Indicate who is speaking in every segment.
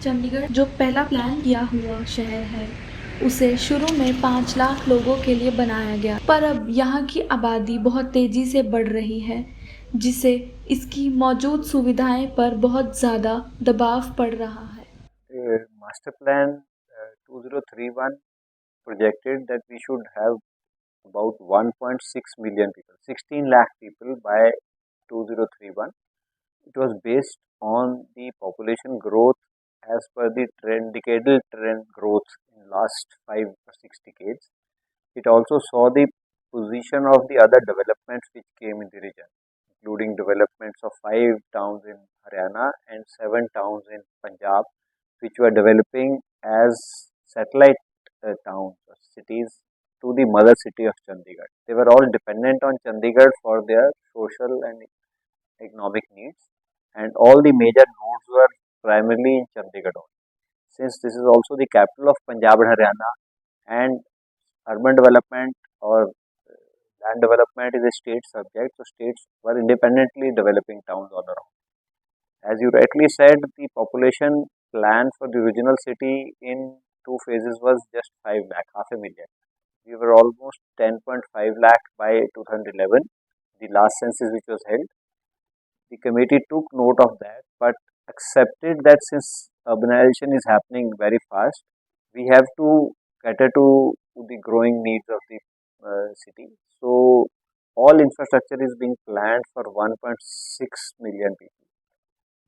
Speaker 1: चंडीगढ़ जो पहला प्लान किया हुआ शहर है उसे शुरू में 5 लाख लोगों के लिए बनाया गया, पर अब यहाँ की आबादी बहुत तेज़ी से बढ़ रही है, जिससे इसकी मौजूद सुविधाएं पर बहुत ज़्यादा दबाव पड़ रहा है।
Speaker 2: Master Plan 2031 projected that we should have about 1.6 million people, 16 lakh people by 2031. It was based on the population growth as per the decadal trend growth in last 5 or 6 decades. It also saw the position of the other developments which came in the region, including developments of 5 towns in Haryana and 7 towns in Punjab, which were developing as satellite towns or cities to the mother city of Chandigarh. They were all dependent on Chandigarh for their social and economic needs, and all the major nodes were primarily in Chandigarh only. Since this is also the capital of Punjab and Haryana, and urban development or land development is a state subject, so states were independently developing towns all around. As you rightly said, the population plan for the original city in 2 phases was just 5 lakh, half a million. We were almost 10.5 lakh by 2011, the last census which was held. The committee took note of that, but accepted that since urbanization is happening very fast, we have to cater to the growing needs of the city. So, all infrastructure is being planned for 1.6 million people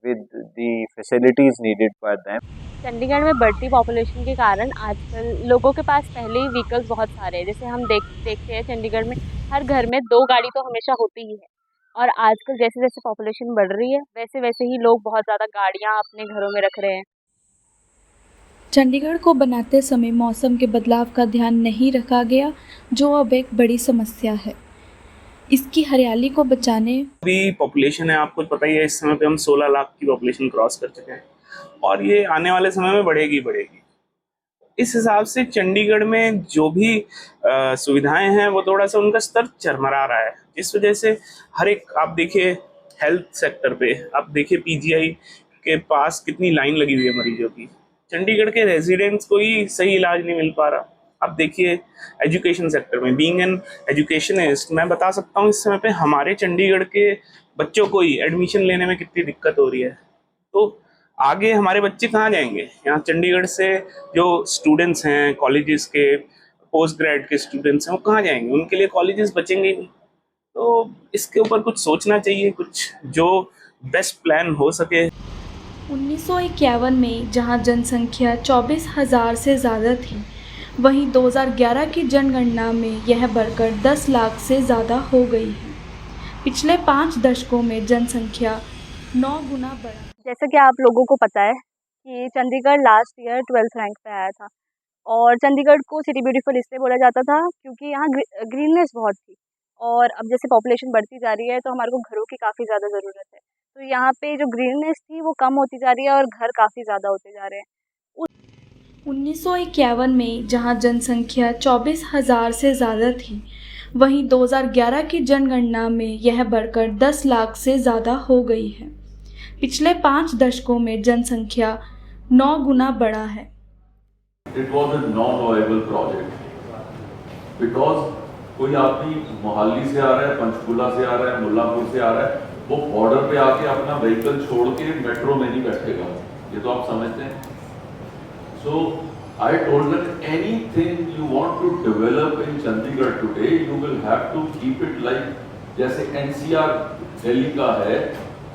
Speaker 2: with the facilities needed by them.
Speaker 3: Chandigarh में बढ़ती population के कारण आजकल लोगों के पास पहले ही vehicles बहुत सारे हैं। जैसे हम देखते हैं चंडीगढ़ में हर घर में 2 गाड़ी तो हमेशा होती ही है, और आजकल जैसे जैसे पॉपुलेशन बढ़ रही है वैसे वैसे ही लोग बहुत ज़्यादा गाड़ियाँ अपने घरों में रख रहे हैं।
Speaker 1: चंडीगढ़ को बनाते समय मौसम के बदलाव का ध्यान नहीं रखा गया, जो अब एक बड़ी समस्या है। इसकी हरियाली को बचाने
Speaker 4: अभी पॉपुलेशन है, आपको पता ही है, इस समय पे हम 16 लाख की पॉपुलेशन क्रॉस कर चुके हैं और ये आने वाले समय में बढ़ेगी। इस हिसाब से चंडीगढ़ में जो भी सुविधाएं हैं वो थोड़ा सा उनका स्तर चरमरा रहा है, जिस वजह से हर एक, आप देखिए हेल्थ सेक्टर पे, आप देखिए पीजीआई के पास कितनी लाइन लगी हुई है मरीजों की। चंडीगढ़ के रेजिडेंट्स को ही सही इलाज नहीं मिल पा रहा। आप देखिए एजुकेशन सेक्टर में, बीइंग एन एजुकेशनिस्ट, मैं बता सकता हूँ इस समय पे हमारे चंडीगढ़ के बच्चों को ही एडमिशन लेने में कितनी दिक्कत हो रही है। तो आगे हमारे बच्चे कहाँ जाएंगे? यहाँ चंडीगढ़ से जो स्टूडेंट्स हैं, कॉलेजेस के पोस्ट ग्रेड के स्टूडेंट्स हैं, वो कहाँ जाएंगे? उनके लिए कॉलेजेस बचेंगे नहीं। तो इसके ऊपर कुछ सोचना चाहिए, कुछ जो बेस्ट प्लान हो सके।
Speaker 1: 1951 में जहां जनसंख्या 24,000 से ज़्यादा थी, वहीं 2011 की जनगणना में यह बढ़कर 10 लाख से ज़्यादा हो गई है। पिछले 5 दशकों में जनसंख्या 9 गुना बढ़ा।
Speaker 3: जैसा कि आप लोगों को पता है कि Chandigarh last year 12th rank पे आया था, और चंडीगढ़ को सिटी ब्यूटीफुल इसलिए बोला जाता था क्योंकि यहाँ ग्रीननेस बहुत थी। और अब जैसे पॉपुलेशन बढ़ती जा रही है तो हमारे को घरों की काफ़ी ज़्यादा ज़रूरत है, तो यहाँ पे जो ग्रीननेस थी वो कम होती जा रही है और घर काफ़ी ज़्यादा होते जा रहे हैं।
Speaker 1: 1951 में जहां जनसंख्या 24,000 से ज़्यादा थी, वहीं 2011 की जनगणना में यह बढ़कर 10 लाख से ज़्यादा हो गई है। पिछले 5 दशकों में जनसंख्या 9 गुना बढ़ा है।
Speaker 5: It was a non-viable project because कोई आदमी मोहाली से आ रहा है, पंचकुला से आ रहा है, मुल्लापुर से आ रहा है, वो बॉर्डर पे आके अपना व्हीकल छोड़ के मेट्रो में नहीं बैठेगा। ये तो आप समझते हैं। So I told them anything you want to develop in Chandigarh today, you will have to keep it like जैसे NCR दिल्ली का है,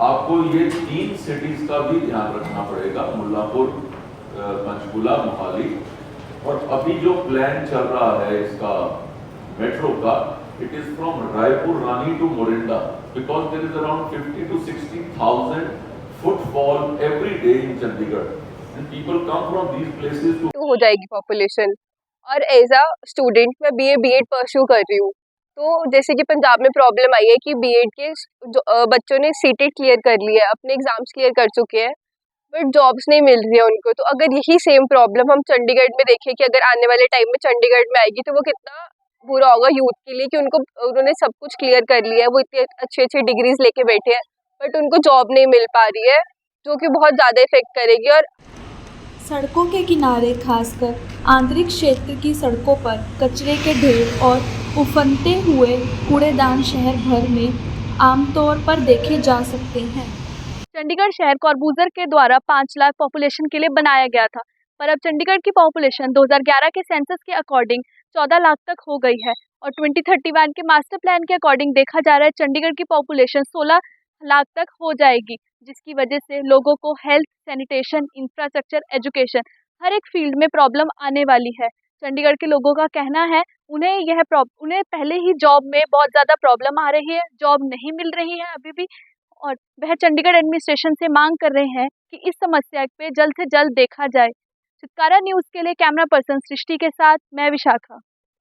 Speaker 5: आपको ये 3 सिटीज का भी ध्यान रखना पड़ेगा, मुल्लापुर, पंचकुला, मोहाली। और अभी जो प्लान चल रहा है इसका मेट्रो का, it is from Raipur Rani to Morinda, because there is around 50 to 60,000 footfall every day in Chandigarh and people come from these places too.
Speaker 6: हो जाएगी पॉपुलेशन। और एज अ स्टूडेंट मैं बीएड परस्यू कर रही हूँ, तो जैसे कि पंजाब में प्रॉब्लम आई है कि बीएड के जो बच्चों ने सीटेट क्लियर कर लिया है, अपने एग्जाम्स क्लियर कर चुके हैं, बट जॉब्स नहीं मिल रही है उनको। तो अगर यही सेम प्रॉब्लम हम चंडीगढ़ में देखें कि अगर आने वाले टाइम में चंडीगढ़ में आएगी तो वो कितना बुरा होगा यूथ के लिए कि उन्होंने सब कुछ क्लियर कर लिया है, वो इतनी अच्छी अच्छी डिग्रीज लेके बैठे हैं, बट उनको जॉब नहीं मिल पा रही है, जो कि बहुत ज़्यादा इफेक्ट करेगी। और
Speaker 1: सड़कों के किनारे खासकर आंतरिक क्षेत्र की सड़कों पर कचरे के ढेर और उफनते हुए कूड़ेदान शहर भर में आमतौर पर देखे जा सकते हैं।
Speaker 3: चंडीगढ़ शहर कॉर्बूजर के द्वारा 5 लाख पॉपुलेशन के लिए बनाया गया था, पर अब चंडीगढ़ की पॉपुलेशन 2011 के सेंसस के अकॉर्डिंग 14 लाख तक हो गई है और 2031 के मास्टर प्लान के अकॉर्डिंग देखा जा रहा है चंडीगढ़ की पॉपुलेशन 16 लाख तक हो जाएगी, जिसकी वजह से लोगों को हेल्थ, सैनिटेशन, इंफ्रास्ट्रक्चर, एजुकेशन हर एक फील्ड में प्रॉब्लम आने वाली है। चंडीगढ़ के लोगों का कहना है उन्हें पहले ही जॉब में बहुत ज़्यादा प्रॉब्लम आ रही है, जॉब नहीं मिल रही है अभी भी, और वह चंडीगढ़ एडमिनिस्ट्रेशन से मांग कर रहे हैं कि इस समस्या पे जल्द से जल्द देखा जाए। चित्कारा न्यूज़ के लिए कैमरा पर्सन सृष्टि के साथ मैं विशाखा।